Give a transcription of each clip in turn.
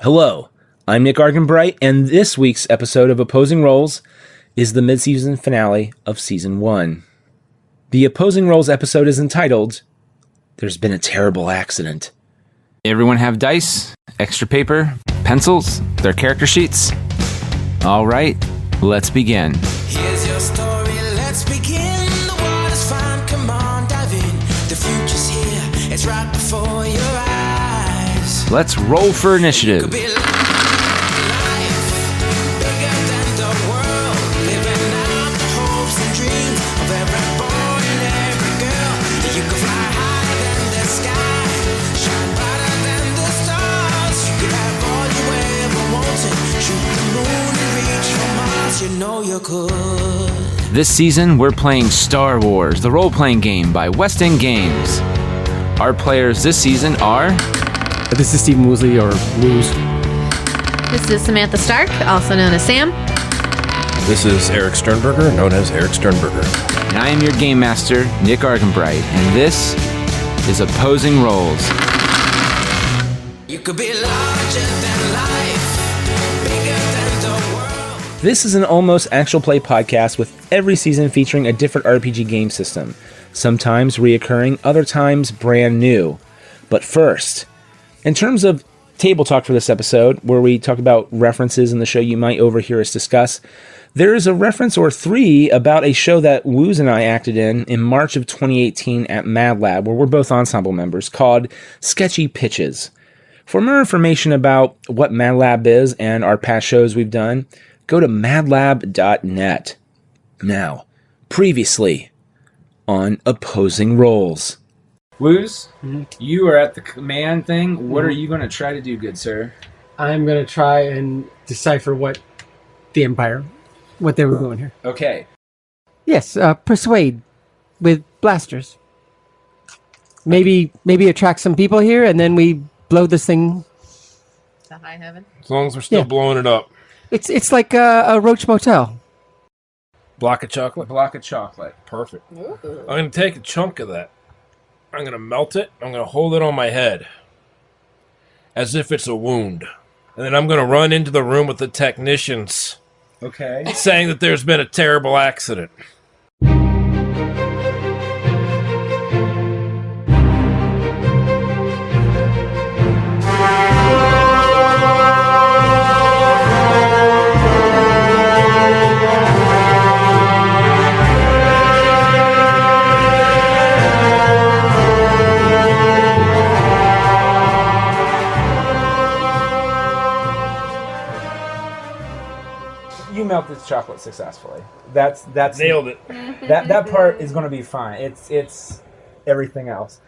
Hello, I'm Nick Arganbright, and this week's episode of Opposing Roles is the mid-season finale of Season 1. The Opposing Roles episode is entitled, There's Been a Terrible Accident. Everyone have dice, extra paper, pencils, their character sheets? All right, let's begin. Here's your story, let's begin. The water's fine, come on, dive in. The future's here, it's right before your eyes. Let's roll for initiative. Could be life, bigger than the world. Living out the hopes and dreams of every boy and every girl. You could fly higher than the sky, shine brighter than the stars. You could have all you ever wanted, shoot the moon and reach for Mars. You know you could. This season, we're playing Star Wars, the role-playing game by West End Games. Our players this season are... This is Stephen Woosley, or Woos. This is Samantha Stark, also known as Sam. This is Eric Sternberger, known as Eric Sternberger. And I am your game master, Nick Arganbright, and this is Opposing Roles. You could be larger than life, bigger than the world. This is an almost actual play podcast with every season featuring a different RPG game system, sometimes reoccurring, other times brand new. But first, in terms of table talk for this episode, where we talk about references in the show you might overhear us discuss, there is a reference or three about a show that Woos and I acted in March of 2018 at MadLab, where we're both ensemble members, called Sketchy Pitches. For more information about what MadLab is and our past shows we've done, go to madlab.net. Now, previously on Opposing Roles. Woos, you are at the command thing. What are you going to try to do, good sir? I'm going to try and decipher what the Empire, what they were doing here. Okay. Yes, persuade with blasters. Maybe attract some people here, and then we blow this thing. To high heaven. As long as we're still blowing it up. It's like a Roach Motel. Block of chocolate? Block of chocolate. Perfect. Ooh. I'm going to take a chunk of that. I'm going to melt it. I'm going to hold it on my head as if it's a wound. And then I'm going to run into the room with the technicians. Okay. Saying that there's been a terrible accident. You melt this chocolate successfully. That's Nailed it. That part is going to be fine. It's everything else.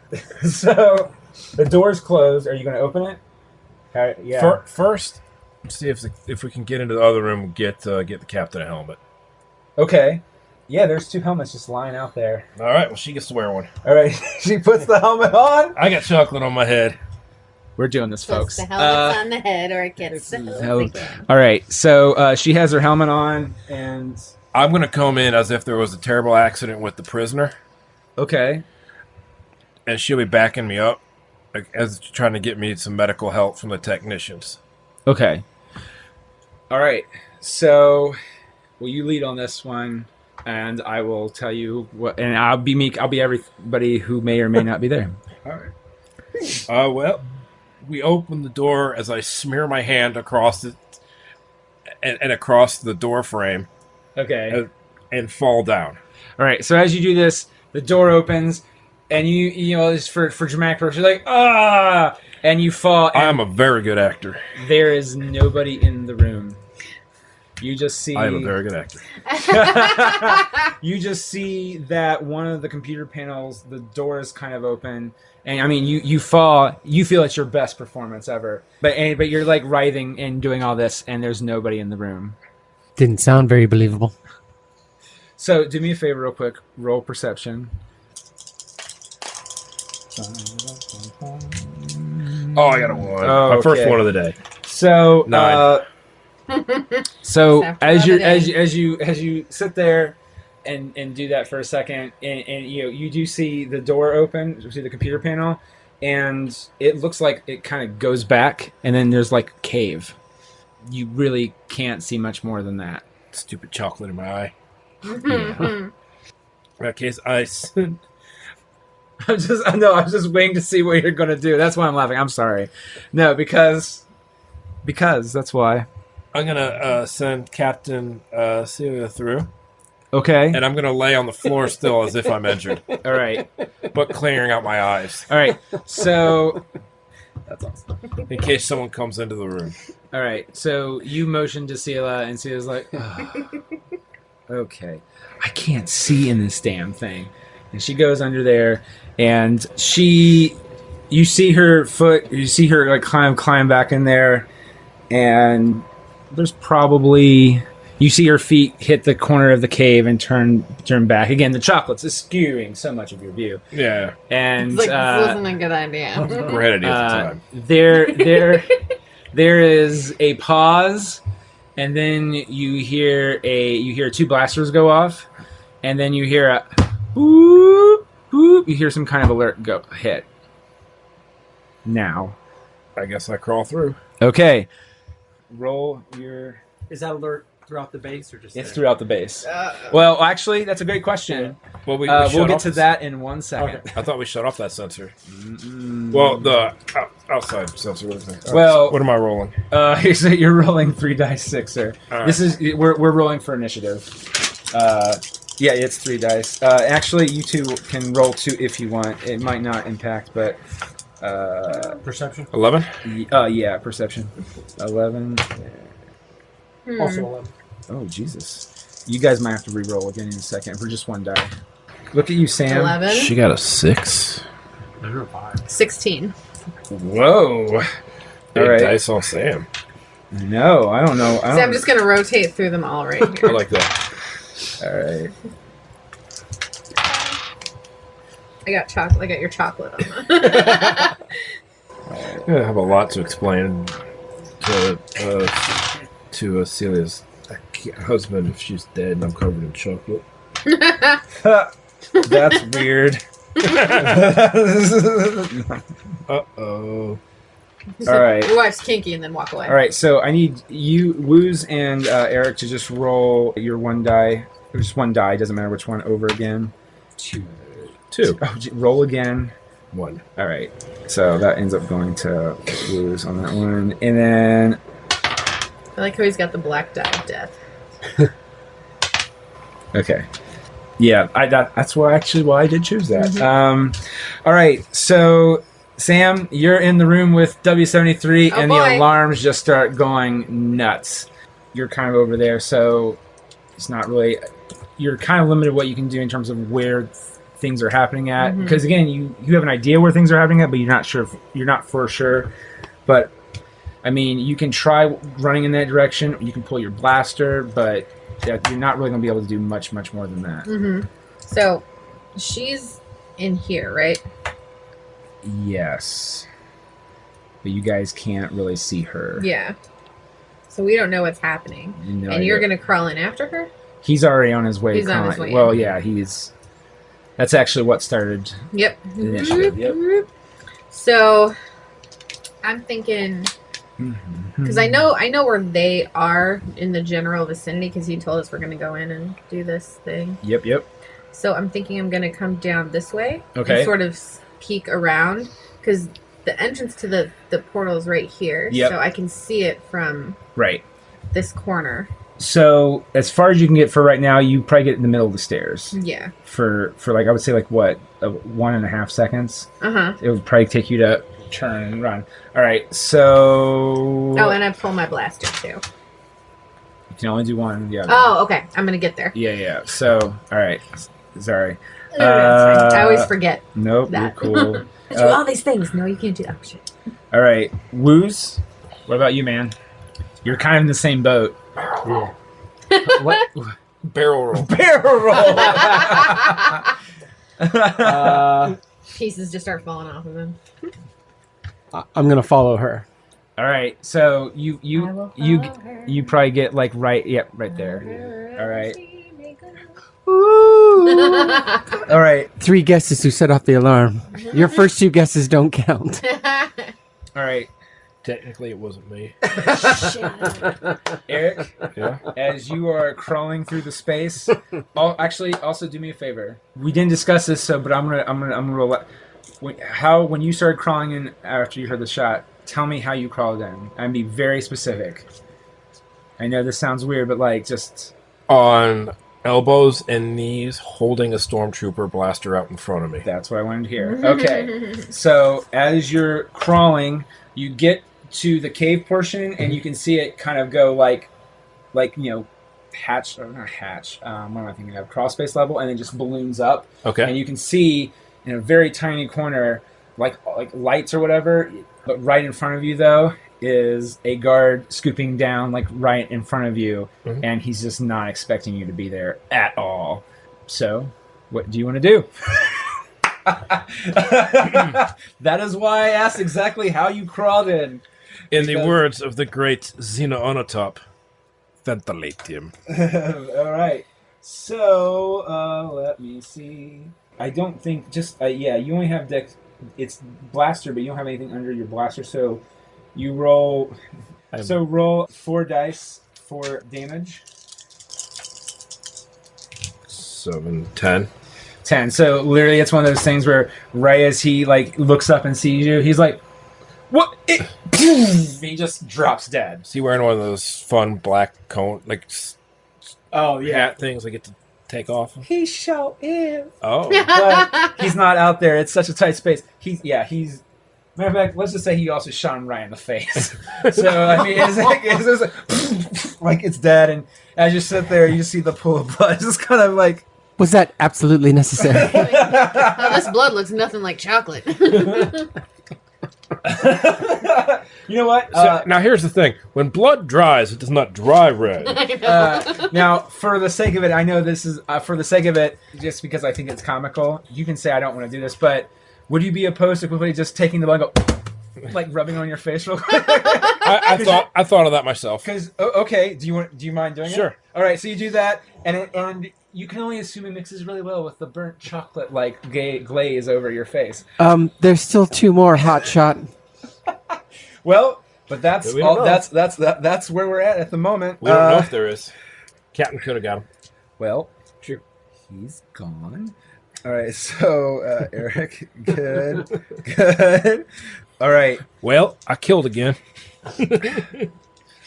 So the door's closed. Are you going to open it? Yeah. First, let's see if we can get into the other room and get the captain a helmet. Okay. Yeah, there's two helmets just lying out there. All right, well, she gets to wear one. All right. She puts the helmet on. I got chocolate on my head. We're doing this, folks. The helmet's on the head, or it gets All right. So she has her helmet on, and I'm going to come in as if there was a terrible accident with the prisoner. Okay. And she'll be backing me up as trying to get me some medical help from the technicians. Okay. All right. So, will you lead on this one, and I will tell you what. And I'll be meek. I'll be everybody who may or may not be there. All right. Well, we open the door as I smear my hand across it and across the door frame. Okay. And fall down. All right. So as you do this, the door opens, and you know, it's for dramatic purposes, you're like, ah, and you fall. And I'm a very good actor. There is nobody in the room. You just see. I am a very good actor. You just see that one of the computer panels, the door is kind of open, and I mean, you fall. You feel it's your best performance ever, but you're like writhing and doing all this, and there's nobody in the room. Didn't sound very believable. So, do me a favor, real quick. Roll perception. Oh, I got a 1. My first one of the day. So, 9. So as you sit there and do that for a second, and you know, you do see the door open, you see the computer panel, and it looks like it kind of goes back, and then there's like a cave. You really can't see much more than that. Stupid chocolate in my eye. In that case, I I was just waiting to see what you're gonna do. That's why I'm laughing. I'm sorry. No, because that's why. I'm gonna send Captain Celia through, Okay. and I'm gonna lay on the floor still as if I'm injured, All right. but clearing out my eyes All right. So, That's awesome. in case someone comes into the room. all right. So you motion to Sela, and Sela's like, "Oh, okay, I can't see in this damn thing." And she goes under there, and you see her foot, you see her like climb back in there, and there's probably, you see her feet hit the corner of the cave and turn back again. The chocolates is skewing so much of your view, Yeah, and It's like, this wasn't a good idea. great idea at the time. there is a pause, and then you hear two blasters go off, and then you hear a boop, boop. You hear some kind of alert hit. Now, I guess I crawl through. okay, roll your. Is that alert throughout the base or just? It's there? throughout the base. Well, actually, that's a great question. Well, we We'll shut get off to the- that in 1 second. I thought we shut off that sensor. Well, the outside sensor. Well- what am I rolling? You're rolling 3 dice 6, sir. All right. This is we're rolling for initiative. Yeah, it's 3 dice. Actually, you two can roll 2 if you want. It might not impact, but Perception. 11. yeah, perception. 11. Also 11. Oh Jesus! You guys might have to re-roll again in a second for just 1 die. Look at you, Sam. 11, got a 6. I heard a 5. 16. Whoa! Big All right. dice on Sam. No, I don't know. So I'm just going to rotate through them all right I here. like that. All right. I got chocolate. I got your chocolate on that. I have a lot to explain to Celia's husband if she's dead and I'm covered in chocolate. That's weird. Uh-oh. All right. Your wife's kinky and then walk away. All right, so I need you, Woos and Eric, to just roll your 1 die. Just 1 die, doesn't matter which one, over again. 2. Oh, roll again. 1. All right, so that ends up going to Woos on that one. And then, I like how he's got the black dye of death. okay. Yeah, that's why I did choose that. All right, so Sam, you're in the room with W73, Oh, and boy. the alarms just start going nuts. You're kind of over there, so it's not really. You're kind of limited what you can do in terms of where things are happening at, because again, you have an idea where things are happening at, but you're not sure. You're not for sure. But I mean, you can try running in that direction. You can pull your blaster, but you're not really going to be able to do much more than that. So she's in here, right? Yes. But you guys can't really see her. Yeah. So we don't know what's happening. No And you're idea. going to crawl in after her? He's already on his way. He's on his way Well, in. yeah, that's actually what started Yep. the initiative. Yep. So I'm thinking, because I know where they are in the general vicinity, because he told us we're going to go in and do this thing. Yep. So I'm thinking I'm going to come down this way Okay. and sort of peek around, because the entrance to the portal is right here. Yep. So I can see it from Right. this corner. So as far as you can get for right now, you probably get in the middle of the stairs Yeah. for like, I would say like what, 1.5 seconds. Uh-huh. It would probably take you to turn and run. All right. So Oh, and I pull my blaster too. you can only do one. Yeah. Oh, okay. I'm going to get there. Yeah. So all right. Sorry. That's fine. I always forget. Nope. that. You're cool. I do all these things. No, you can't do that. Oh, shit. All right, Woos. What about you, man? You're kind of in the same boat. Yeah. What? Barrel roll. Barrel roll. Pieces just start falling off of him. I'm gonna follow her. All right, so I will you follow her. probably get like right there. All right. Woo! All right. 3 guesses who set off the alarm. Your first 2 guesses don't count. All right. Technically, it wasn't me. Eric, Yeah. as you are crawling through the space, also do me a favor. We didn't discuss this, but I'm gonna roll. When you started crawling in after you heard the shot, tell me how you crawled in. And be very specific. I know this sounds weird, but like just On elbows and knees, holding a stormtrooper blaster out in front of me. that's what I wanted to hear. Okay, so as you're crawling, you get to the cave portion, and you can see it kind of go like hatch or not hatch. What am I thinking of? Crawl space level, and then just balloons up. Okay. And you can see in a very tiny corner, like lights or whatever. But right in front of you, though, is a guard scooping down, like right in front of you, and he's just not expecting you to be there at all. So, what do you want to do? That is why I asked exactly how you crawled in. In the words of the great Xena Onatop, ventilate him. All right. So, let me see. I don't think you only have dex. It's blaster, but you don't have anything under your blaster. So, you roll. Roll 4 dice for damage. 7, 10. 10. So literally, it's one of those things where right as he like looks up and sees you, he's like, "What?" He just drops dead. Is he wearing one of those fun black cone Oh hat things I get to take off? He sure is. Oh. But he's not out there. It's such a tight space. He's. Matter of fact, let's just say he also shot him right in the face. So I mean, it's like it's dead, and as you sit there, you see the pool of blood. It's just kind of like. Was that absolutely necessary? This blood looks nothing like chocolate. You know what? Now here's the thing: when blood dries, it does not dry red. Now, for the sake of it, I know this is for the sake of it, just because I think it's comical. You can say I don't want to do this, but would you be opposed to quickly just taking the blood, and go, like rubbing on your face real quick? I thought of that myself. Because okay, do you mind doing it? Sure. All right, so you do that, and you can only assume it mixes really well with the burnt chocolate like glaze over your face. There's still 2 more hot shot. Well, but that's We don't all. know. That's where we're at the moment. We don't know if there is. Captain could have got him. Well, true. He's gone. All right, so Eric, good. All right. Well, I killed again.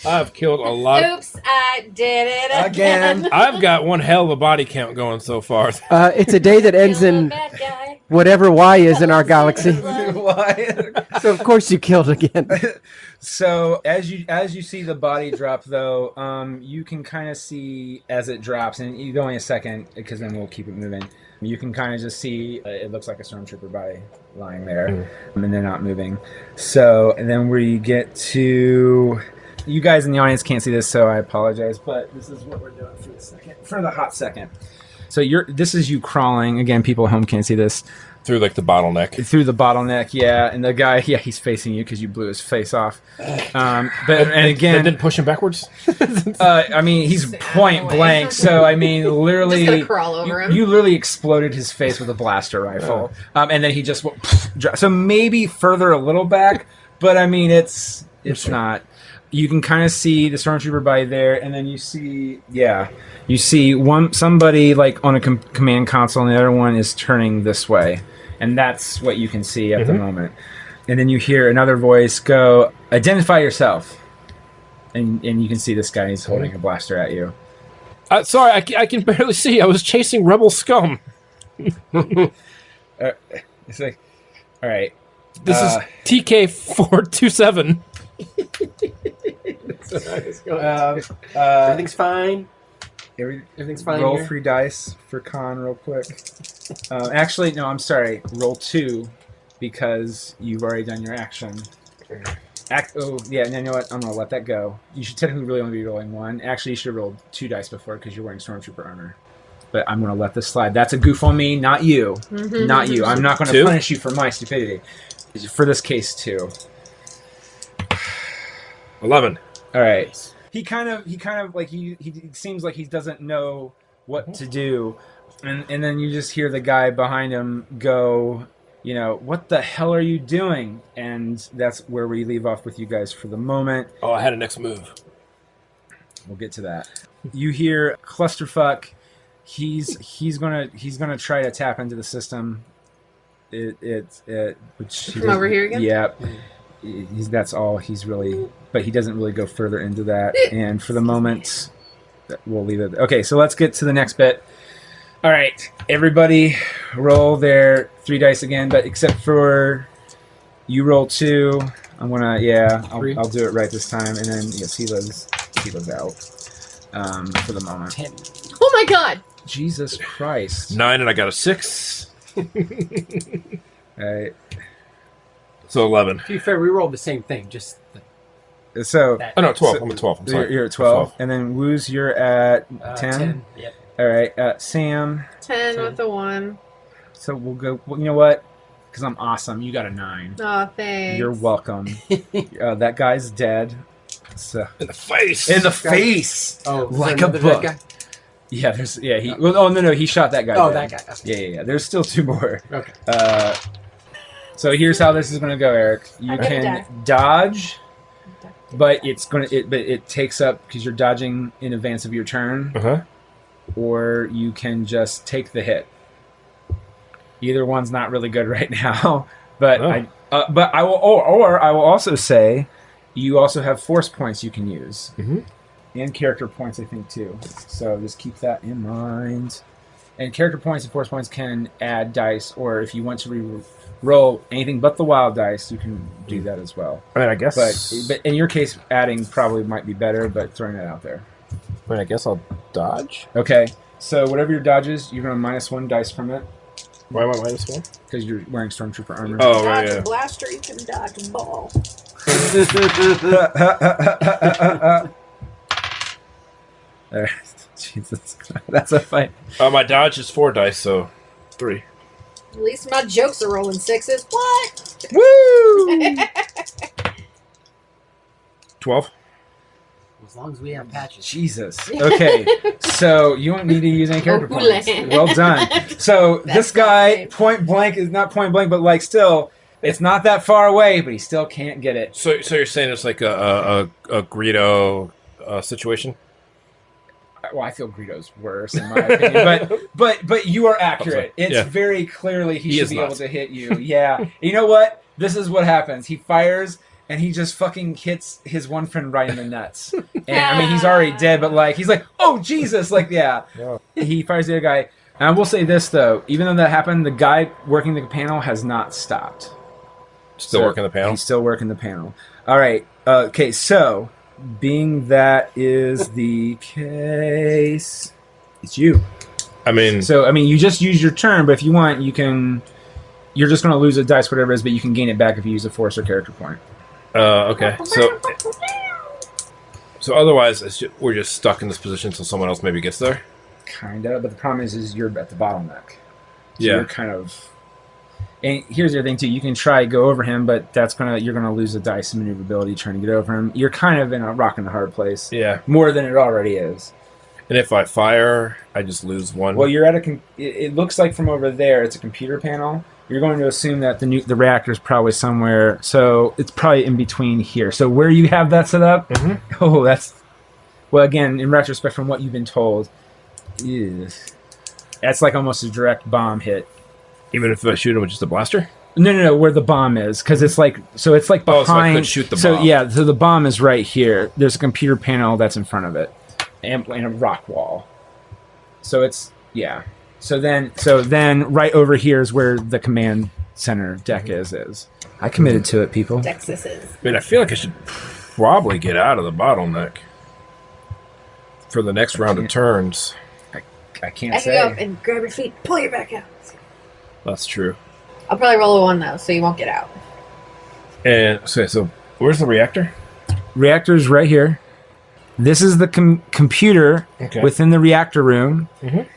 I've killed a lot. Oops, I did it Again. I've got one hell of a body count going so far. It's a day that ends in Bad guy. whatever Y is in our galaxy. Why? So of course you killed again. So as you see the body drop, though, you can kind of see as it drops, and you go only a second because then we'll keep it moving. You can kind of just see it looks like a stormtrooper body lying there, and they're not moving. So and then we get to. You guys in the audience can't see this, so I apologize. But this is what we're doing for the hot second. So this is you crawling again. People at home can't see this Through like the bottleneck. through the bottleneck. Yeah, and the guy, he's facing you because you blew his face off. And That again, didn't push him backwards? I mean, he's point blank. So I mean, literally, Just gonna crawl over him. You literally exploded his face with a blaster rifle, and then he just went, so maybe further a little back, but I mean, it's not. You can kind of see the stormtrooper by there, and then you see somebody like on a command console, and the other one is turning this way, and that's what you can see at the moment. And then you hear another voice go, "Identify yourself," and you can see this guy is holding a blaster at you. Sorry, I can barely see. I was chasing rebel scum. It's like, all right, This is TK427. Everything's fine. everything's fine Roll here. 3 dice for con real quick. Actually, no, I'm sorry. Roll 2 because you've already done your action. You know what? I'm gonna let that go. You should technically really only be rolling 1. Actually, you should have rolled 2 dice before because you're wearing stormtrooper armor. But I'm gonna let this slide. That's a goof on me, not you. Not you. I'm not gonna 2? punish you for my stupidity. For this case, 2. 11. All right. He kind of like he seems like he doesn't know what to do. And then you just hear the guy behind him go, what the hell are you doing? And that's where we leave off with you guys for the moment. Oh, I had a next move. We'll get to that. You hear clusterfuck. He's gonna try to tap into the system. From over here again? Yeah. That's all he's really, but he doesn't really go further into that. And for the moment, we'll leave it. Okay, so let's get to the next bit. All right, everybody, roll their 3 dice again, but except for you roll 2. I'm gonna, I'll do it right this time, and then Sila's out for the moment. 10. Oh my god! Jesus Christ! 9, and I got a 6. All right. So 11. To be fair, we rolled the same thing. Just So Oh no, 12. So- I'm at 12. I'm sorry. you're at 12, and then Woo's you're at 10. 10. Yep. All right, Sam. 10 with a 1. So we'll go. Well, you know what? Because I'm awesome. You got a 9. Oh, thanks. You're welcome. That guy's dead. So In the face. in the face, Oh, is like there a another book. dead Yeah, there's He. Well, oh no, he shot that guy. guy? Oh, dead. that guy. Yeah. There's still 2 more. Okay. So here's how this is gonna go, Eric. You I'm gonna can dodge, but it takes up because you're dodging in advance of your turn, Uh-huh. or you can just take the hit. Either one's not really good right now, but I will. Or I will also say, you also have force points you can use, and character points, I think too. So just keep that in mind. And character points and force points can add dice, or if you want to re-roll anything but the wild dice, you can do that as well. I mean, I guess. But in your case, adding probably might be better, but throwing that out there. I guess I'll dodge. Okay, so whatever your dodge is, you're going to -1 dice from it. Why am I -1? Because you're wearing Stormtrooper armor. Oh, right, Dodge yeah. a blaster, you can dodge a ball. Jesus. That's a fight. My dodge is 4 dice, so 3. At least my jokes are rolling 6s. What? Woo! 12. As long as we have patches. Jesus. Okay, so you don't need to use any character Oh, points. land. Well done. So this That's guy, not point blank, is not point blank, but like still, it's not that far away, but he still can't get it. So you're saying it's like a Greedo situation? Well, I feel Greedo's worse in my opinion, but you are accurate. It's Yeah. very clearly he He should is be not. able to hit you. Yeah. You know what? This is what happens. He fires and he just fucking hits his one friend right in the nuts. And I mean, he's already dead, but like he's like, oh Jesus, like yeah. He fires the other guy. And I will say this though, even though that happened, the guy working the panel has not stopped. Still working the panel? He's still working the panel. All right. Okay. So, being that is the case, it's you. I mean, So, I mean, you just use your turn, but if you want, you can. You're just going to lose a dice, whatever it is, but you can gain it back if you use a force or character point. okay. So otherwise, we're just stuck in this position until someone else maybe gets there? Kinda, but the problem is you're at the bottleneck. So Yeah. You're kind of. And here's the other thing too: you can try to go over him, but you're gonna lose a dice and maneuverability trying to get over him. You're kind of in a rock and a hard place. Yeah. More than it already is. And if I fire, I just lose 1. Well, you're at it looks like from over there, it's a computer panel. You're going to assume that the reactor is probably somewhere, so it's probably in between here. So where you have that set up, oh, that's well. Again, in retrospect, from what you've been told, that's like almost a direct bomb hit. Even if I shoot him with just a blaster? No, where the bomb is, because it's like behind. Oh, so I could shoot the So bomb. yeah, so the bomb is right here. There's a computer panel that's in front of it, and a rock wall. So it's So then, right over here is where the command center deck is. I committed to it, people. Texas is. I mean, I feel like I should probably get out of the bottleneck for the next round of turns. I can't I can go up say. and grab your feet, pull your back out. That's true. I'll probably roll a 1 though, so you won't get out. And so where's the reactor? Reactor's right here. This is the computer Okay. within the reactor room.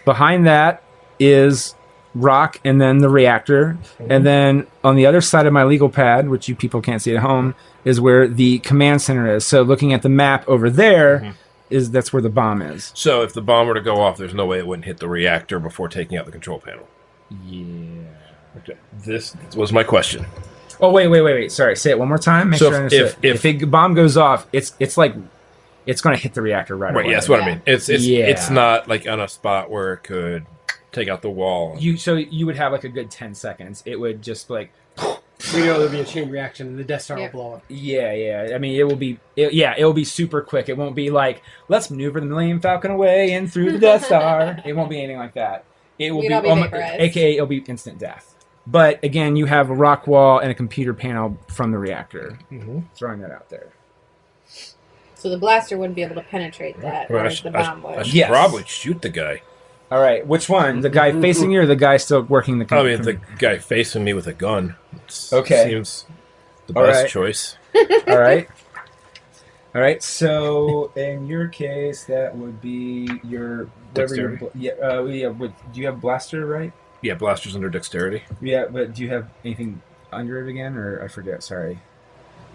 Behind that is rock and then the reactor. And then on the other side of my legal pad, which you people can't see at home, is where the command center is. So looking at the map over there, that's where the bomb is. So if the bomb were to go off, there's no way it wouldn't hit the reactor before taking out the control panel. Yeah. Okay. This was my question. Oh wait. Sorry. Say it one more time. Make So sure I understand. If a bomb goes off, it's like it's going to hit the reactor right away. Right, yeah, that's what I mean. It's Yeah. not like on a spot where it could take out the wall. You would have like a good 10 seconds. It would just like We know there'll be a chain reaction and the Death Star will blow up. yeah. I mean, it will be super quick. It won't be like let's maneuver the Millennium Falcon away and through the Death Star. It won't be anything like that. It will You'd be, all be vaporized. AKA it'll be instant death. But again, you have a rock wall and a computer panel from the reactor. Mm-hmm. Throwing that out there. So the blaster wouldn't be able to penetrate that, Well, whereas the bomb I would. should Yes. probably shoot the guy. All right, which one? The guy facing you or the guy still working the I computer? mean, the guy facing me with a gun. Okay. Seems the All best right. choice. All right. So in your case, that would be your Dexterity. do you have blaster, right? Yeah, blaster's under dexterity. Yeah, but do you have anything under it again, or I forget? Sorry.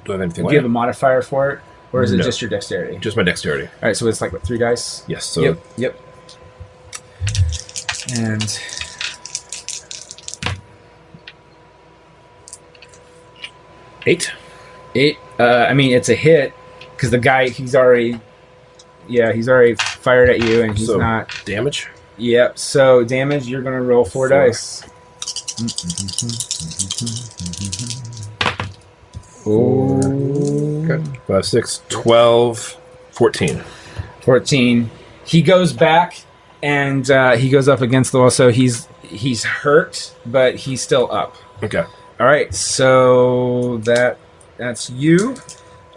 Do I have anything Do like you have a modifier for it, or is it No. just your dexterity? Just my dexterity. All right, so it's like what, 3 dice? Yes, so Yep. And 8. 8. I mean, it's a hit because the guy he's already fired at you, and he's So, not. damage. Yep. So damage, you're gonna roll 4 dice. 4. 5, 6, 12, 14. 14. He goes back and he goes up against the wall. So he's hurt, but he's still up. Okay. All right. So that's you.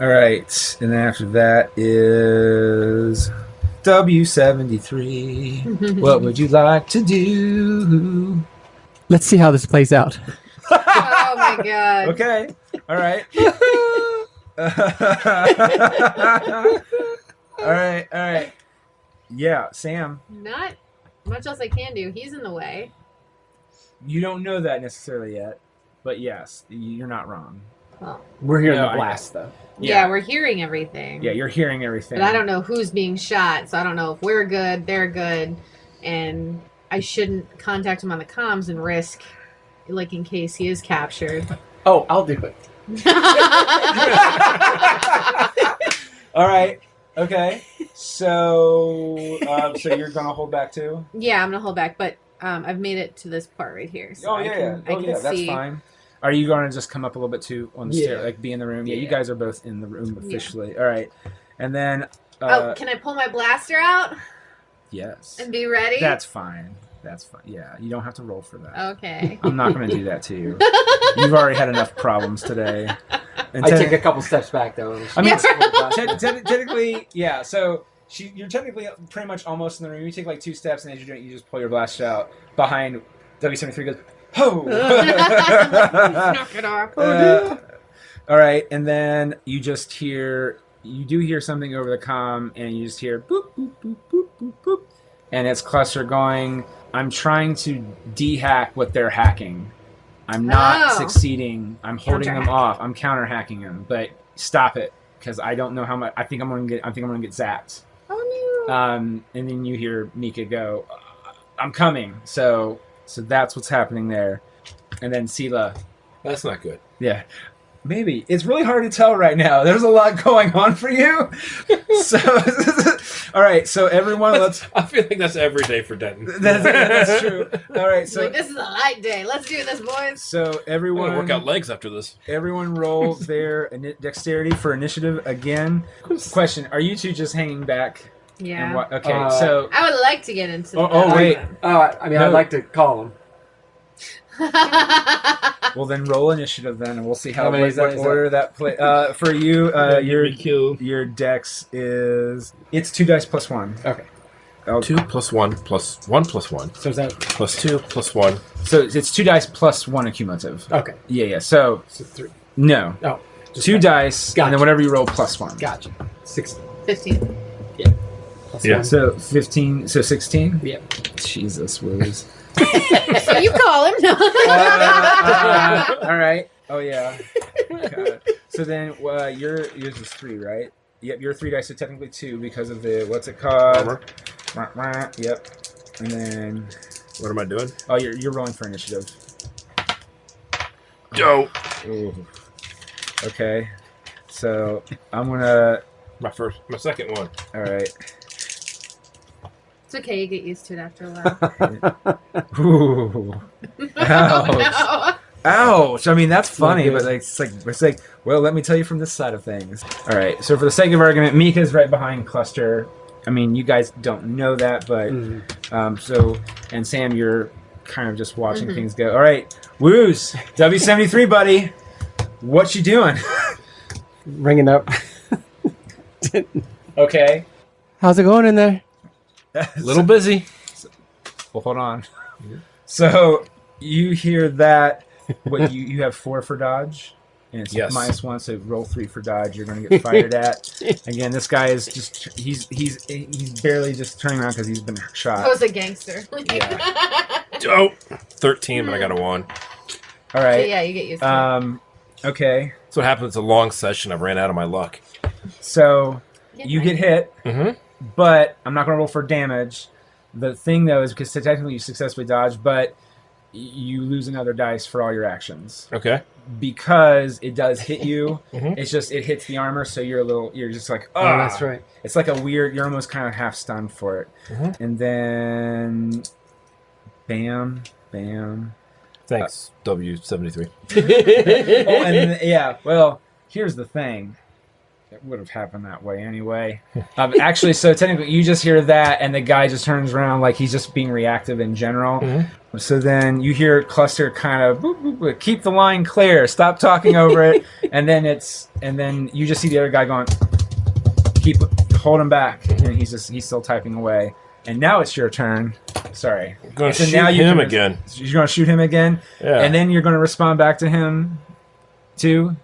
All right, and then after that is W73. What would you like to do? Let's see how this plays out. Oh my god. Okay. All right. All right. Yeah, Sam. Not much else I can do. He's in the way. You don't know that necessarily yet, but yes, you're not wrong. Well, We're hearing No, the I blast, though. yeah, we're hearing everything. Yeah, you're hearing everything. But I don't know who's being shot, so I don't know if we're good, they're good, and I shouldn't contact him on the comms and risk, like, in case he is captured. Oh, I'll do it. All right. Okay. So, so you're gonna hold back too? Yeah, I'm gonna hold back, but I've made it to this part right here. So Oh I yeah, can that's see. fine. Are you going to just come up a little bit too on the stair, Yeah. like be in the room? Yeah, you Yeah. guys are both in the room officially. All right, and then Oh, can I pull my blaster out yes, and be ready? that's fine. That's fine. Yeah, you don't have to roll for that. Okay. I'm not going to do that to you. You've already had enough problems today. And I take a couple steps back, though. I mean, Yeah. technically, yeah. So you're technically pretty much almost in the room. You take like 2 steps, and as you're doing it, you just pull your blaster out behind. W73 goes, ho! Knock it off. All right, and then you do hear something over the comm, and you just hear boop, boop, boop, boop, boop, boop. And it's Cluster going, I'm trying to de-hack what they're hacking. I'm not Oh. succeeding. I'm holding them Counter-hack. off. I'm counter-hacking them, but stop it, because I don't know how much. I think I'm gonna get zapped. Oh no. And then you hear Mika go, I'm coming. So that's what's happening there. And then Sela, That's not good. yeah. Maybe. It's really hard to tell right now. There's a lot going on for you. So, all right. So everyone, let's. I feel like that's every day for Denton. That's true. All right. So Like, this is a light day. Let's do this, boys. so I'm gonna everyone, work out legs after this. everyone roll their dexterity for initiative again. Question: are you two just hanging back? Yeah. And okay. So I would like to get into Oh, wait. I mean, No. I'd like to call him. well, then roll initiative then, and we'll see How many what is that? Is order that play. For you, your dex is 2 dice plus 1. Okay. 2 plus 1 plus 1 plus 1 So is that... plus 2 plus 1. So it's 2 dice plus 1 accumulative. Okay. Yeah. So So 3. no, Oh. just 2 that. dice, Gotcha. and then whatever you roll plus 1. Gotcha. 16. 15. Plus Yeah. 1. So 15. So 16. Yeah. Jesus, Wiz. So you call him. No. All right. Oh yeah. God. So then yours is 3, right? Yep, you're 3 dice, so technically 2 because of the what's it called? Armor. Yep. And then What am I doing? oh, you're rolling for initiative. Dope. Ooh. Okay. So I'm gonna. My second one. All right. It's okay, you get used to it after a while. Ooh. Ouch. Ouch. I mean, that's funny, but it's like, well, let me tell you from this side of things. All right. So for the sake of argument, Mika's right behind Cluster. I mean, you guys don't know that, but and Sam, you're kind of just watching things go. All right, Woos, W73, buddy, what you doing? Ringing up. Okay. How's it going in there? A little busy. Well, hold on. So you hear that? What you have 4 for dodge, and it's Yes. -1. So roll 3 for dodge. You're going to get fired at. Again, this guy is just he's barely just turning around because he's been shot. I was a gangster. Dope. 13, but I got a 1. All right. So yeah, you get used to it. Okay. That's what happened. It's a long session. I ran out of my luck. So you get hit, Mm-hmm. but I'm not going to roll for damage. The thing though is because technically you successfully dodged, but you lose another dice for all your actions Okay. because it does hit you. Mhm. It's just it hits the armor, so you're just like Oh, that's right. It's like a weird. You're almost kind of half stunned for it, and then bam, bam. Thanks, W73. Oh, and then, yeah. Well, here's the thing. It would have happened that way anyway. Actually, so technically, you just hear that, and the guy just turns around like he's just being reactive in general. So then you hear Cluster kind of boop, boop, boop, keep the line clear, stop talking over it, and then you just see the other guy going, hold him back, and he's still typing away. And now it's your turn. Sorry, I'm going to So shoot now him again. You're going to shoot him again, Yeah. and then you're going to respond back to him, too.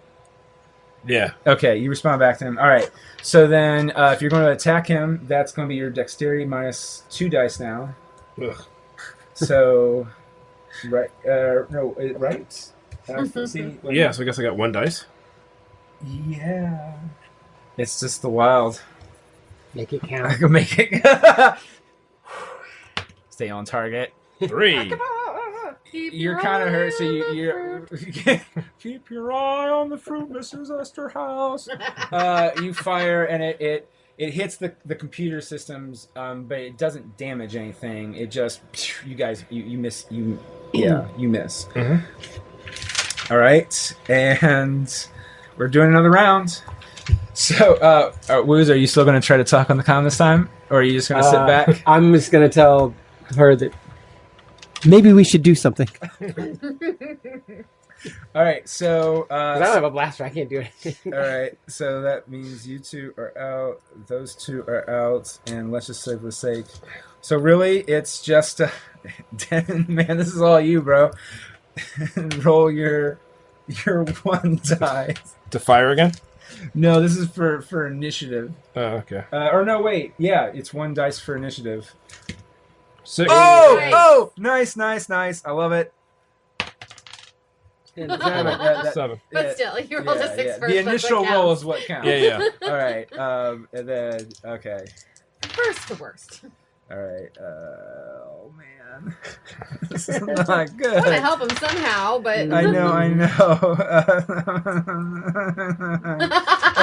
Yeah. Okay, you respond back to him. All right. So then, if you're going to attack him, that's going to be your dexterity minus 2 dice now. Ugh. So, right? Right? See, Yeah, so I guess I got 1 dice. Yeah. It's just the wild. Make it I count. can make it. Stay on target. 3. You're kind of hurt, so you're keep your eye on the fruit, Mrs. Esterhaus. You fire, and it hits the computer systems, but it doesn't damage anything. It just you miss you miss. All right, and we're doing another round. So, Woos, are you still going to try to talk on the comm this time, or are you just going to sit back? I'm just going to tell her that Maybe we should do something. All right, so I don't have a blaster. I can't do anything. all right, so that means you two are out. Those two are out, and let's just say for the sake. So really, it's just man. This is all you, bro. Roll your 1 die. To fire again? No, this is for initiative. Oh, okay. Or no, wait. Yeah, it's 1 dice for initiative. 6. Oh, nice. I love it. Damn it. 7. But still, you rolled a 6 first. The that's initial what roll counts. is what counts. Yeah. All right. And then okay. First to worst. All right. Oh man, this is not I good. want to help him somehow, but I know.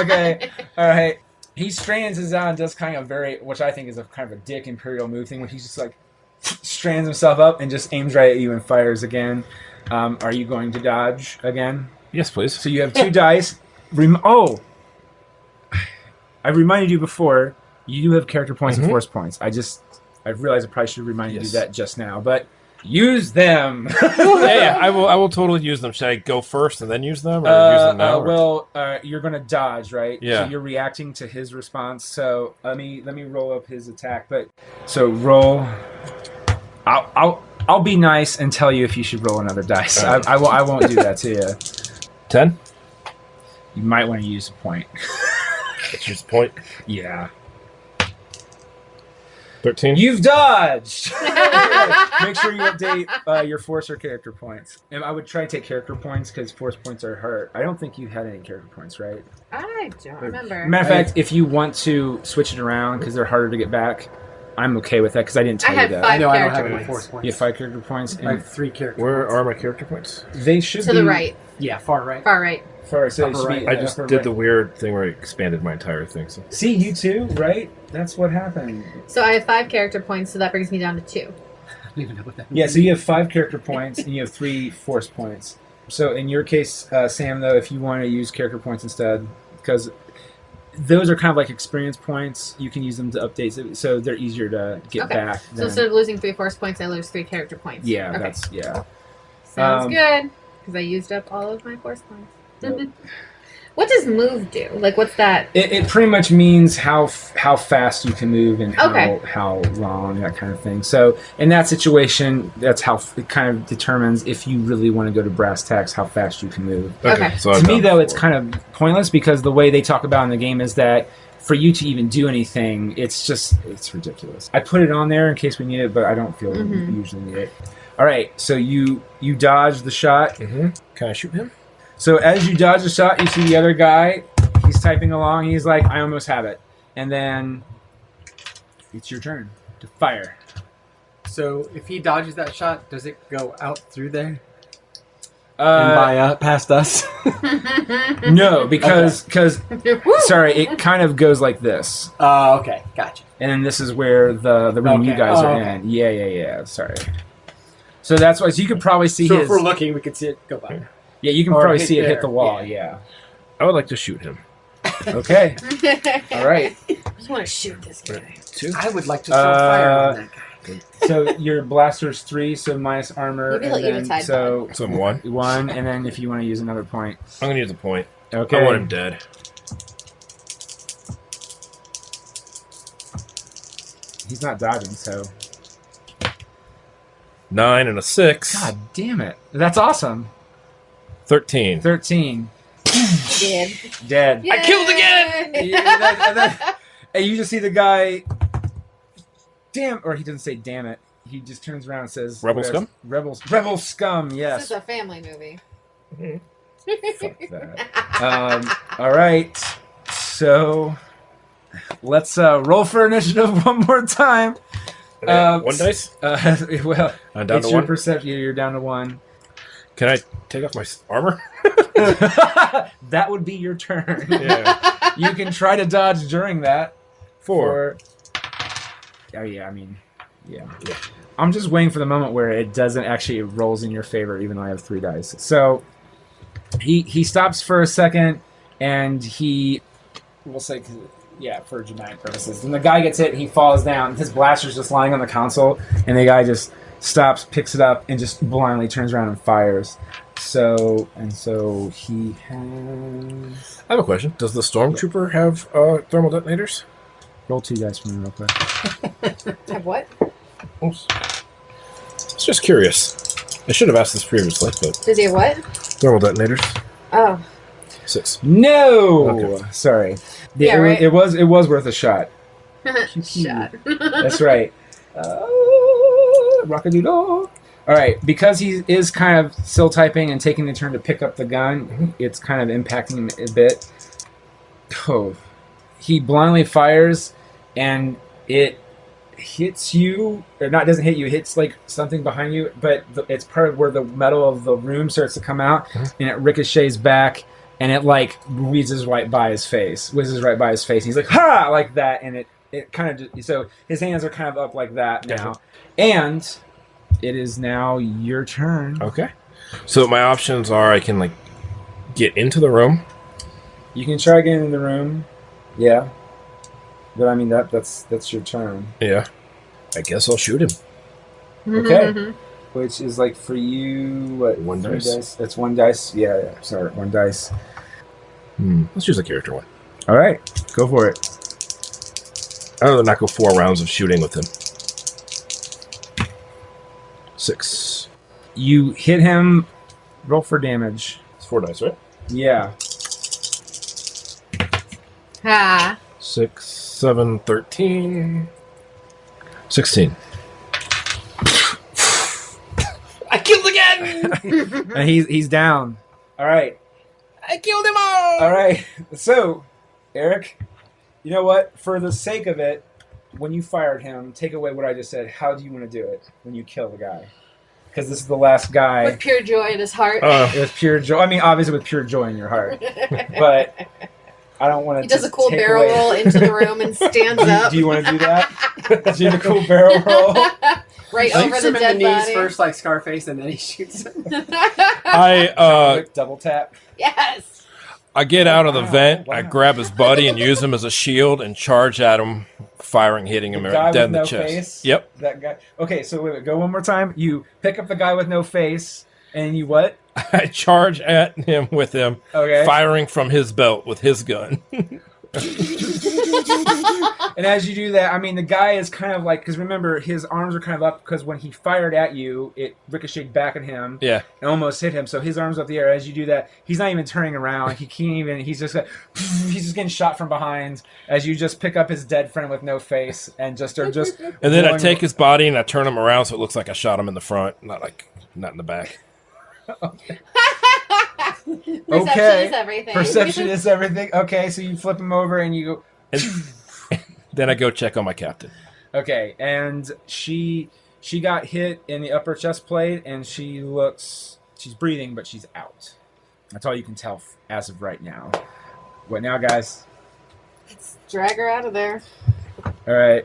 Okay. All right. He strands his out and does kind of which I think is a kind of a dick Imperial move thing, where he's just like strands himself up and just aims right at you and fires again. Are you going to dodge again? Yes, please. So you have 2 dice. I reminded you before. You do have character points and force points. I realized I probably should have reminded you that just now, but use them. yeah. I will totally use them. Should I go first and then use them, or use them now? You're gonna dodge, right? Yeah. So you're reacting to his response. So let me roll up his attack. But so roll. I'll be nice and tell you if you should roll another dice. Right. I won't do that to you. 10. You might want to use a point. Let's use a point. Yeah. 13. You've dodged! Make sure you update your force or character points. And I would try to take character points because force points are hard. I don't think you had any character points, right? I don't remember. Matter of fact, if you want to switch it around because they're harder to get back, I'm okay with that because I didn't tell I you had that. 5 No, I don't character have any points. force points. You have 5 character points. I have 3 character Where points. are my character points? They should To be the right. Yeah, far right. Far right. Far, so it Upper should be, right. I just upper did right. the weird thing where I expanded my entire thing. So. See, you too, right? That's what happened. So I have 5 character points, so that brings me down to 2. I don't even know what that means. Yeah, so you have 5 character points and you have 3 force points. So in your case, Sam, though, if you want to use character points instead, because those are kind of like experience points, you can use them to update, so they're easier to get Okay. back. So instead of losing 3 force points, I lose 3 character points. Yeah, Okay. that's, yeah. Sounds Um, good. Because I used up all of my force points. Yep. What does move do? Like, what's that? It pretty much means how fast you can move and Okay. how long, that kind of thing. So in that situation, that's how it kind of determines if you really want to go to brass tacks, how fast you can move. Okay. So To me, though, it's kind of pointless because the way they talk about in the game is that for you to even do anything, it's ridiculous. I put it on there in case we need it, but I don't feel we usually need it. All right, so you dodge the shot. Mm-hmm. Can I shoot him? So as you dodge the shot, you see the other guy. He's typing along. He's like, I almost have it. And then it's your turn to fire. So if he dodges that shot, does it go out through there? And by past us. No, because sorry, it kind of goes like this. Oh, okay. Gotcha. And then this is where the room you Okay. guys Oh, are okay. in. Yeah. Sorry. So that's why. So you could probably see So his. if we're looking, we could see it go by. Yeah, you can or probably hit see it hit there, the wall. yeah. I would like to shoot him. Yeah. Okay. All right. I just want to shoot this guy. 2. I would like to throw fire on that guy. So your blaster's 3, so minus armor. Maybe he'll and then, eventide so So I'm 1. 1, and then if you want to use another point. I'm going to use a point. Okay. I want him dead. He's not dodging, so. 9 and a 6. God damn it. That's awesome. 13. 13. Dead. Dead. I killed again! Yeah, and then- and you just see the guy. Damn. Or he doesn't say damn it. He just turns around and says. Rebel scum? Rebel scum, This yes. is a family movie. Fuck that. All right. So. Let's roll for initiative one more time. 1 dice? Well, I'm down it's to your 1. perception. You're down to 1. Can I take off my armor? That would be your turn. Yeah. You can try to dodge during that. 4. Oh yeah, I mean, yeah. I'm just waiting for the moment where it doesn't actually it rolls in your favor, even though I have 3 dice. So he stops for a second, and we'll say, yeah, for dramatic purposes. And the guy gets hit, and he falls down. His blaster's just lying on the console, and the guy just stops, picks it up, and just blindly turns around and fires. So he has. I have a question. Does the Stormtrooper have thermal detonators? Roll 2 dice for me real quick. Have what? Oops. It's just curious. I should have asked this previously, but Does he have what? thermal detonators. Oh. 6. No, Okay. sorry. Yeah, right. It was worth a shot. Shot. That's right. Rockadoodle. All right, because he is kind of still typing and taking the turn to pick up the gun, it's kind of impacting him a bit. Oh. He blindly fires, and it hits you, or not doesn't hit you, it hits like something behind you, but it's part of where the metal of the room starts to come out, and it ricochets back, and it like whizzes right by his face. He's like, ha! Like that, and it kind of just, so his hands are kind of up like that now. And it is now your turn. Okay. So my options are I can like get into the room. You can try getting in the room. Yeah. But I mean that's your turn. Yeah. I guess I'll shoot him. Okay. Which is like for you what? 1 3 dice. That's 1 dice. Yeah. Sorry, 1 dice. Let's use a character one. All right. Go for it. I'd rather not go 4 rounds of shooting with him. 6. You hit him. Roll for damage. It's 4 dice, right? Yeah. Ha. 6, 7, 13. 16. I killed again! And he's down. All right. I killed him all! All right. So, Eric, you know what? For the sake of it, when you fired him, take away what I just said. How do you want to do it when you kill the guy? Because this is the last guy. With pure joy in his heart. It was pure joy. I mean, obviously with pure joy in your heart. But I don't want to. He does a cool barrel roll into the room and stands up. Do you want to do that? Do the cool barrel roll? Right over the him in dead the knees body. first, like Scarface, and then he shoots him. Double tap. Yes. I get out of the vent, wow. I grab his buddy and use him as a shield and charge at him, firing, hitting him Guy dead with in the no chest. face. Yep. That guy. Okay, so wait, go one more time. You pick up the guy with no face, and you what? I charge at him with him, Okay. firing from his belt with his gun. And as you do that, I mean, the guy is kind of like, because remember, his arms are kind of up, because when he fired at you, it ricocheted back at him. Yeah. And almost hit him. So his arms up the air. As you do that, he's not even turning around. He can't even. He's just getting shot from behind. As you just pick up his dead friend with no face and just are just. And then I blowing- take his body and I turn him around so it looks like I shot him in the front, not in the back. Perception is everything. Perception is everything. Okay, so you flip him over and you go. Then I go check on my captain. Okay, and she got hit in the upper chest plate, and she's breathing, but she's out. That's all you can tell as of right now. What now, guys? Let's drag her out of there. All right.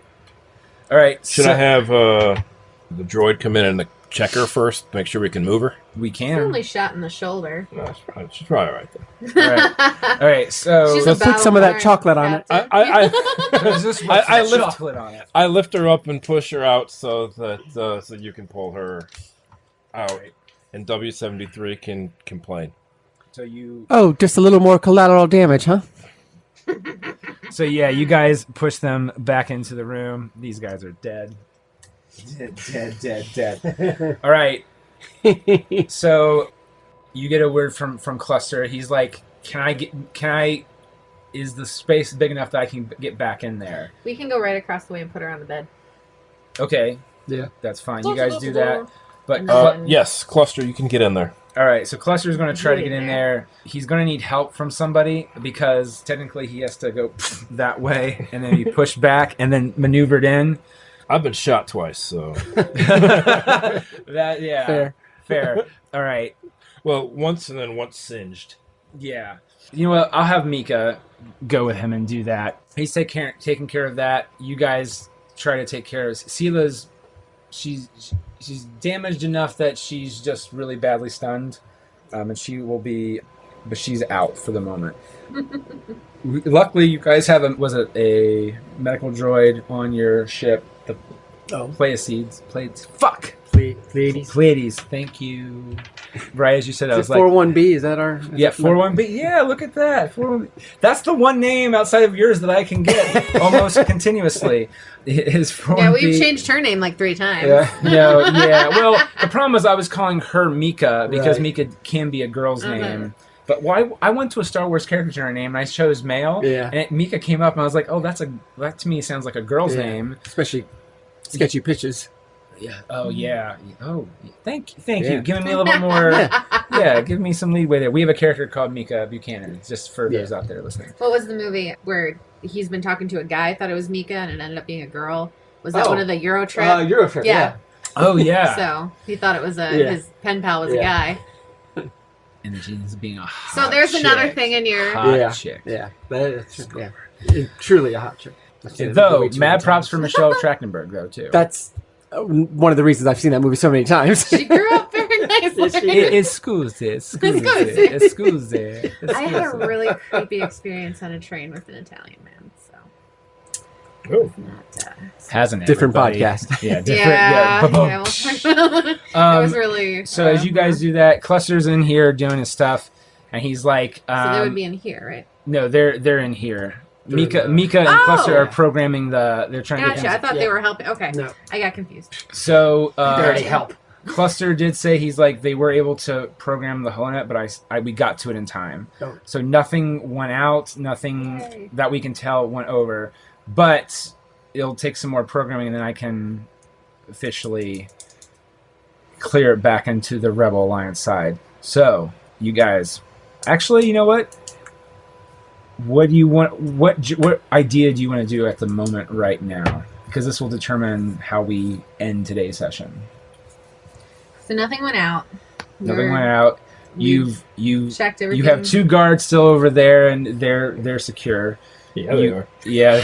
Should I have the droid come in and check her first, make sure we can move her? We She's can. only shot in the shoulder. No, she's probably all right then. All right. So She's Let's a put some of that battle-hardened chocolate on it. captain. there's just I lift- chocolate on it. I lift her up and push her out so that so you can pull her out, and W73 can complain. So you. Oh, just a little more collateral damage, huh? So yeah, you guys push them back into the room. These guys are dead. Dead. All right. So you get a word from Cluster. He's like, is the space big enough that I can get back in there? We can go right across the way and put her on the bed. Okay. Yeah. That's fine. You guys do that. But And then- Yes, Cluster, you can get in there. all right, so Cluster's going to try to Get get in in there. He's going to need help from somebody because technically he has to go that way and then be pushed back and then maneuvered in. I've been shot twice, so Fair. All right. well, once and then once singed. Yeah. You know what? I'll have Mika go with him and do that. He's taking care of that. You guys try to take care of Sila's. She's damaged enough that she's just really badly stunned, and she will be, but she's out for the moment. Luckily, you guys have a medical droid on your ship. The Pleiades. Pleiades. Thank you. Right as you said, I was Is it 41B? Is that our? yeah, 41B. Yeah, look at that. 41B. That's the one name outside of yours that I can get almost continuously. Is 41B. Yeah, we've changed her name like 3 times. Yeah. Well, the problem was I was calling her Mika because Right. Mika can be a girl's name. But why? I went to a Star Wars caricature name and I chose male. Yeah. And Mika came up and I was like, oh, that to me sounds like a girl's name. Especially Sketchy Pitches. Yeah. Oh yeah. Oh, thank Yeah. you. Giving me a little bit more. Yeah, give me some leeway there. We have a character called Mika Buchanan. Just for those out there listening. What was the movie where he's been talking to a guy, thought it was Mika, and it ended up being a girl? Was that one of the Eurotrip? Eurotrip. Yeah. Oh yeah. So he thought it was Yeah. his pen pal was a guy. And the genes being a hot So there's another chick. thing in your. Hot chick. Yeah. That's truly a hot chick. I've seen it Though way too mad many props times. for Michelle Trachtenberg though too. That's one of the reasons I've seen that movie so many times. She grew up very nicely. Excuse. I had a really creepy experience on a train with an Italian man. So Oh. not, Hasn't Different everybody? podcast. Yeah, different. yeah, Ba-boom. we'll talk about it. It was really. So as you guys do that, Cluster's in here doing his stuff, and he's like, so they would be in here, right? no, they're in here. Mika and Oh! Cluster are programming they're trying to Gotcha. get I him. thought they were helping. Okay, No. I got confused. So They already help. Cluster did say he's like they were able to program the holonet, but we got to it in time. Oh. So nothing went out, nothing Yay. that we can tell went over. But it'll take some more programming, and then I can officially clear it back into the Rebel Alliance side. So, you guys, actually, you know what? What do you want? What idea do you want to do at the moment right now? Because this will determine how we end today's session. So nothing went out. Nothing went out. You've checked everything. You have 2 guards still over there, and they're secure. Yeah, they are. Yeah.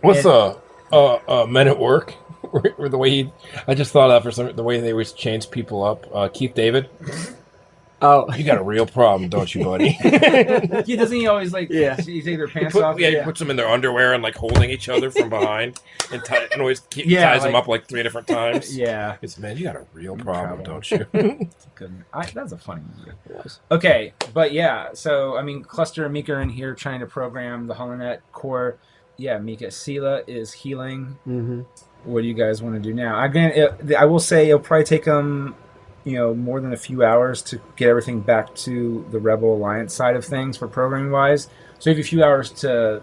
What's Men at Work? Or the way I just thought of for the way they always change people up. Keith David. Oh, You got a real problem, don't you, buddy? He doesn't he always like Yeah. you take their pants off? He puts them in their underwear and like holding each other from behind, and always Yeah, ties them like- up like 3 different times. Yeah. It's, man, you got a real problem, don't you? Good. That's a funny movie. Okay, but yeah, so I mean, Cluster and Mika are in here trying to program the HoloNet core. Yeah, Mika. Sela is healing. Mm-hmm. What do you guys want to do now? I will say it'll probably take them, more than a few hours to get everything back to the Rebel Alliance side of things for programming wise. So you have a few hours to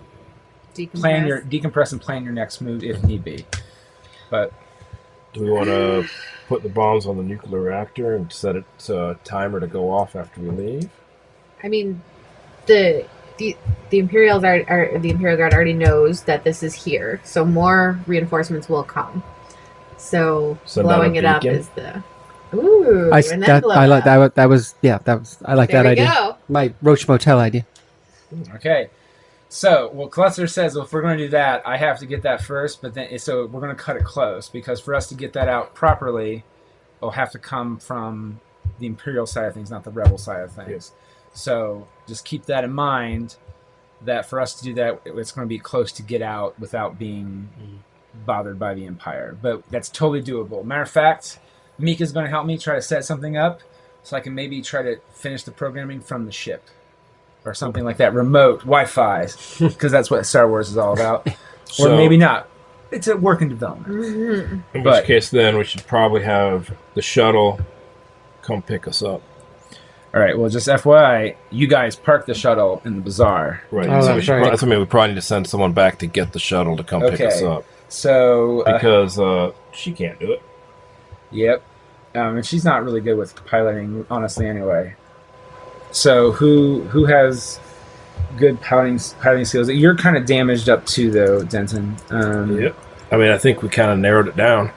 decompress and plan your next move if need be. But Do we want to put the bombs on the nuclear reactor and set it to a timer to go off after we leave? I mean, the Imperial Guard already knows that this is here, so more reinforcements will come. So Send out a blowing it up beacon? is the ooh. I and then blow like it up. that. I like There that we idea. go. My Roach Motel idea. okay. So, Cluster says, well, if we're going to do that, I have to get that first, but then so we're going to cut it close because for us to get that out properly, it'll have to come from the Imperial side of things, not the Rebel side of things. So just keep that in mind, that for us to do that, it's going to be close to get out without being bothered by the Empire. But that's totally doable. Matter of fact, Mika's going to help me try to set something up so I can maybe try to finish the programming from the ship. Or something like that, remote Wi-Fi, because that's what Star Wars is all about. Or maybe not. It's a work in development. In which case, then, we should probably have the shuttle come pick us up. All right, well, just FYI, you guys park the shuttle in the bazaar. Right. Oh, so that's we should right. I mean, we probably need to send someone back to get the shuttle to come pick us up. So, Because she can't do it. yep. And she's not really good with piloting, honestly, anyway. So, who has good piloting skills? You're kind of damaged up too, though, Denton. Yep. I mean, I think we kind of narrowed it down.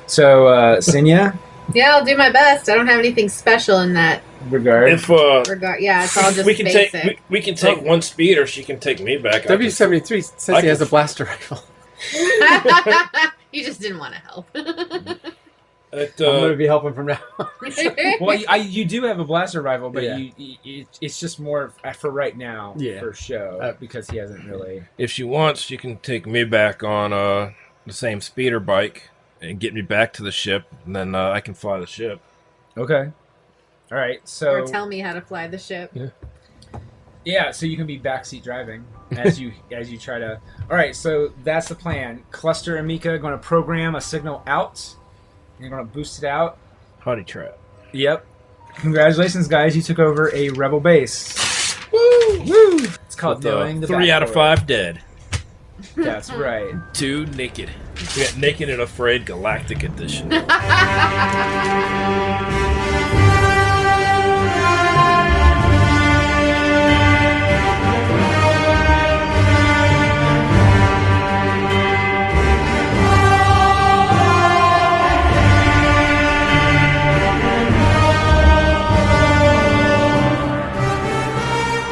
So, Sinya, Yeah, I'll do my best. I don't have anything special in that regard. If regard. Yeah, it's all just we can basic. we can take one speed, or she can take me back. W73 says he has a blaster rifle. You just didn't want to help. I'm going to be helping from now on. Well, you do have a blaster rifle, but Yeah. it's just more for right now, Yeah. for show, because he hasn't really. If she wants, she can take me back on the same speeder bike and get me back to the ship, and then I can fly the ship. Okay. All right. So Or tell me how to fly the ship. yeah, so you can be backseat driving as you try to. All right. So that's the plan. Cluster and Mika are going to program a signal out. You're going to boost it out. Honey trap. Yep. Congratulations, guys! You took over a rebel base. Woo! Woo! It's called knowing the 3 out of backstory. 5 dead. That's right. 2 naked. We got Naked and Afraid Galactic Edition.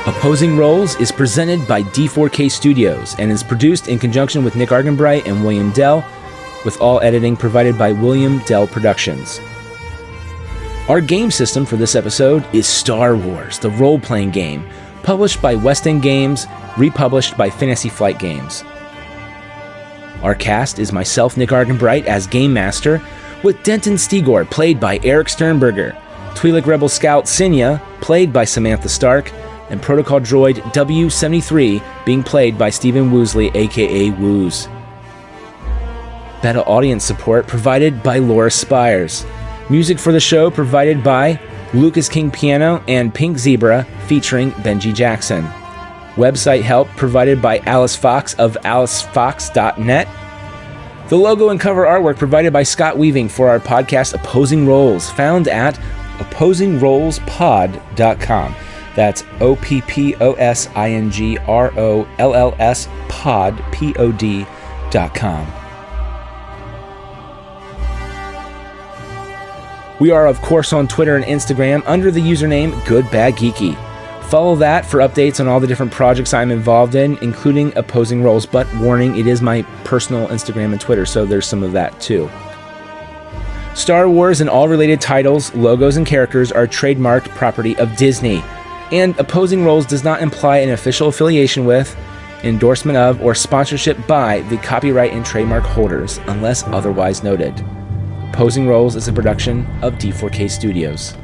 Opposing Roles is presented by D4K Studios and is produced in conjunction with Nick Arganbright and William Dell, with all editing provided by Will Dell Productions. Our game system for this episode is Star Wars, the role-playing game, published by West End Games, republished by Fantasy Flight Games. Our cast is myself, Nick Arganbright, as Game Master, with Denton Stigor, played by Eric Sternberger, Twi'lek Rebel Scout Sinya, played by Samantha Stark, and Protocol Droid W73 being played by Stephen Woosley, aka Woos. Beta audience support provided by Laura Spires. Music for the show provided by Lucas King Piano, and Pink Zebra featuring Benji Jackson. Website help provided by Alice Fox of alicefox.net. The logo and cover artwork provided by Scott Weaving for our podcast Opposing Roles, found at opposingrollspod.com. That's OPPOSINGROLLS pod, POD.com. We are, of course, on Twitter and Instagram under the username Good Bad Geeky. Follow that for updates on all the different projects I'm involved in, including Opposing Roles. But warning, it is my personal Instagram and Twitter, so there's some of that too. Star Wars and all related titles, logos, and characters are trademarked property of Disney. And Opposing Roles does not imply an official affiliation with, endorsement of, or sponsorship by the copyright and trademark holders, unless otherwise noted. Opposing Roles is a production of D4K Studios.